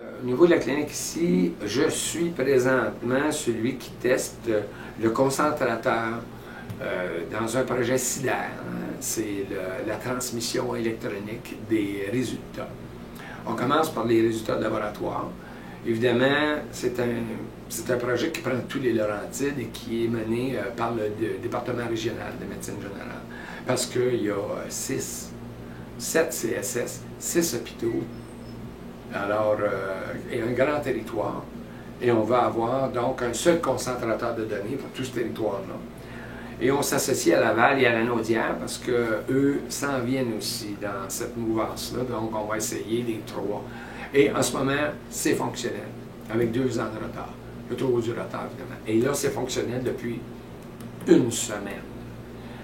Au niveau de la clinique ici, je suis présentement celui qui teste le concentrateur dans un projet SIDAR. C'est la transmission électronique des résultats. On commence par les résultats de laboratoire. Évidemment, c'est un projet qui prend tous les Laurentides et qui est mené par le département régional de médecine générale. Parce qu'il y a 7 CSS, 6 hôpitaux, alors et un grand territoire. Et on va avoir donc un seul concentrateur de données pour tout ce territoire-là. Et on s'associe à Laval et à la Naudière parce qu'eux s'en viennent aussi dans cette mouvance-là. Donc, on va essayer les 3. Et en ce moment, c'est fonctionnel, avec 2 ans de retard. Le trop du retard, évidemment. Et là, c'est fonctionnel depuis 1 semaine.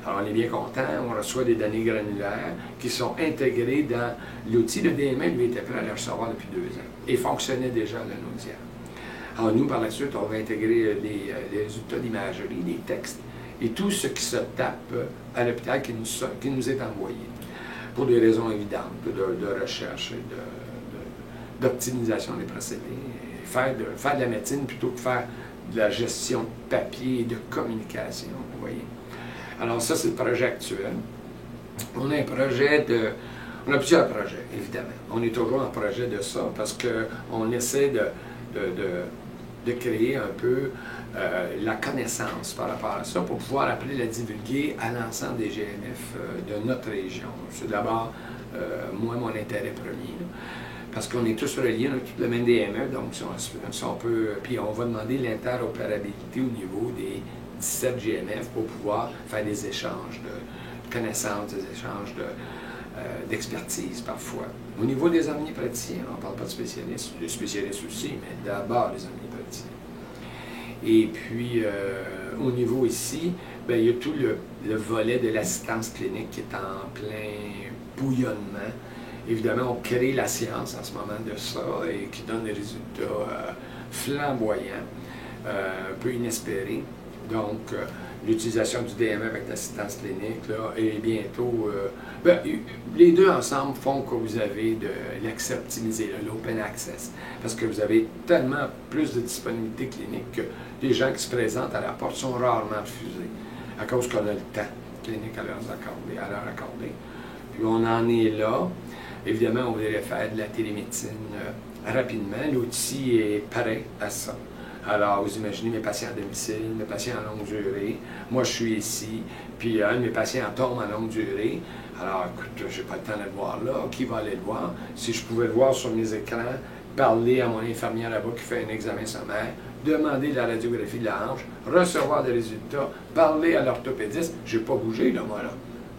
Alors, on est bien content. On reçoit des données granulaires qui sont intégrées dans l'outil. Le DMA, lui, était prêt à les recevoir depuis 2 ans et fonctionnait déjà à la Naudière. Alors, nous, par la suite, on va intégrer les résultats d'imagerie, les textes, et tout ce qui se tape à l'hôpital qui nous est envoyé, pour des raisons évidentes de recherche et d'optimisation des procédés, et faire de la médecine plutôt que faire de la gestion de papier et de communication, vous voyez. Alors ça, c'est le projet actuel. On a plusieurs projets, évidemment. On est toujours en projet de ça, parce qu'on essaie de créer un peu la connaissance par rapport à ça pour pouvoir après la divulguer à l'ensemble des GMF de notre région. C'est d'abord, moi, mon intérêt premier, là, parce qu'on est tous reliés, on a tout le même DME, donc si on peut, puis on va demander l'interopérabilité au niveau des 17 GMF pour pouvoir faire des échanges de connaissances, des échanges d'expertise parfois. Au niveau des omnipraticiens, on ne parle pas de spécialistes, des spécialistes aussi, mais d'abord les omnipraticiens. Et puis, au niveau ici, bien, il y a tout le volet de l'assistance clinique qui est en plein bouillonnement. Évidemment, on crée la science en ce moment de ça et qui donne des résultats flamboyants, un peu inespérés. Donc, l'utilisation du DME avec l'assistance clinique, là, et bientôt, les deux ensemble font que vous avez de l'accès optimisé, l'open access, parce que vous avez tellement plus de disponibilité clinique que les gens qui se présentent à la porte sont rarement refusés, à cause qu'on a le temps clinique à leur accorder. Puis on en est là. Évidemment, on voudrait faire de la télémédecine rapidement. L'outil est prêt à ça. Alors, vous imaginez mes patients à domicile, mes patients en longue durée. Moi, je suis ici, puis un de mes patients tombe en longue durée. Alors, écoute, je n'ai pas le temps de le voir là. Qui va aller le voir? Si je pouvais le voir sur mes écrans, parler à mon infirmière là-bas qui fait un examen sommaire, demander la radiographie de la hanche, recevoir des résultats, parler à l'orthopédiste, je n'ai pas bougé, là, moi, là.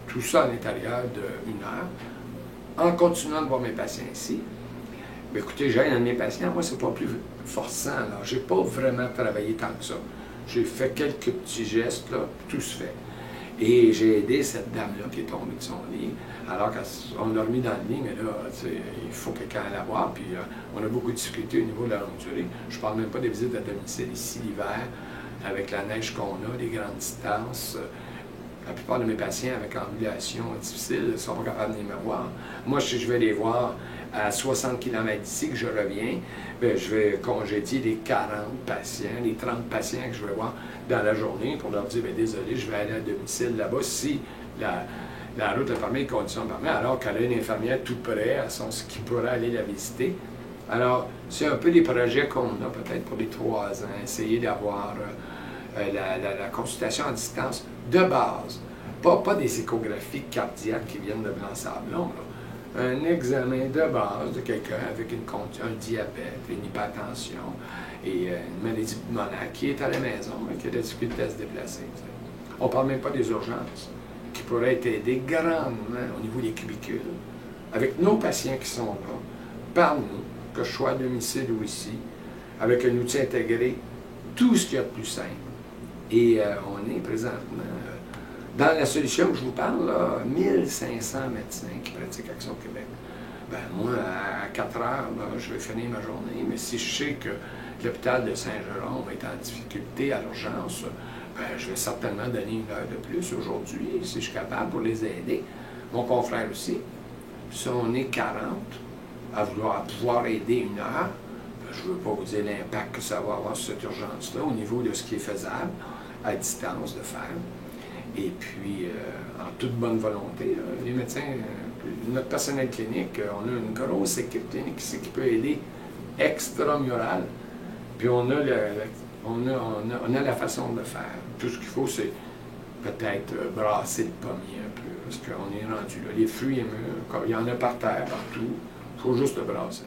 Tout ça à l'intérieur d'1 heure. En continuant de voir mes patients ici, bien, écoutez, j'ai un de mes patients, moi, c'est pas plus forçant, là. J'ai pas vraiment travaillé tant que ça. J'ai fait quelques petits gestes, là, tout se fait. Et j'ai aidé cette dame-là qui est tombée de son lit, alors qu'on l'a remis dans le lit, mais là, il faut quelqu'un la voir, puis on a beaucoup de difficultés au niveau de la longue durée. Je parle même pas des visites à domicile ici l'hiver, avec la neige qu'on a, les grandes distances. La plupart de mes patients avec ambulation difficile ne sont pas capables de venir me voir. Moi, si je vais les voir à 60 km d'ici, que je reviens, bien, je vais congédier les 40 patients, les 30 patients que je vais voir dans la journée pour leur dire, bien, désolé, je vais aller à domicile là-bas si la route est fermée, les conditions sont fermées, alors qu'elle a une infirmière tout près, ce qui pourrait aller la visiter. Alors, c'est un peu les projets qu'on a peut-être pour les 3 ans, essayer d'avoir la consultation à distance de base, pas des échographies cardiaques qui viennent de Blanc-Sablon, un examen de base de quelqu'un avec un diabète, une hypertension et une maladie pulmonaire qui est à la maison et qui a des difficultés à se déplacer. On ne parle même pas des urgences qui pourraient être aidées grandement au niveau des cubicules, avec nos patients qui sont là, par nous, que je sois à domicile ou ici, avec un outil intégré, tout ce qu'il y a de plus simple. Et on est présentement dans la solution que je vous parle, là, 1500 médecins qui pratiquent Action Québec. Ben, moi, à 4 heures, là, je vais finir ma journée, mais si je sais que l'hôpital de Saint-Jérôme est en difficulté à l'urgence, ben, je vais certainement donner 1 heure de plus aujourd'hui, si je suis capable, pour les aider. Mon confrère aussi. Si on est 40 à pouvoir aider 1 heure, je ne veux pas vous dire l'impact que ça va avoir sur cette urgence-là au niveau de ce qui est faisable à distance de faire. Et puis, en toute bonne volonté, les médecins, notre personnel clinique, on a une grosse équipe clinique qui peut aider extramural. Puis on a la façon de faire. Tout ce qu'il faut, c'est peut-être brasser le pommier un peu, parce qu'on est rendu là. Les fruits et mûrs, il y en a par terre, partout. Il faut juste le brasser.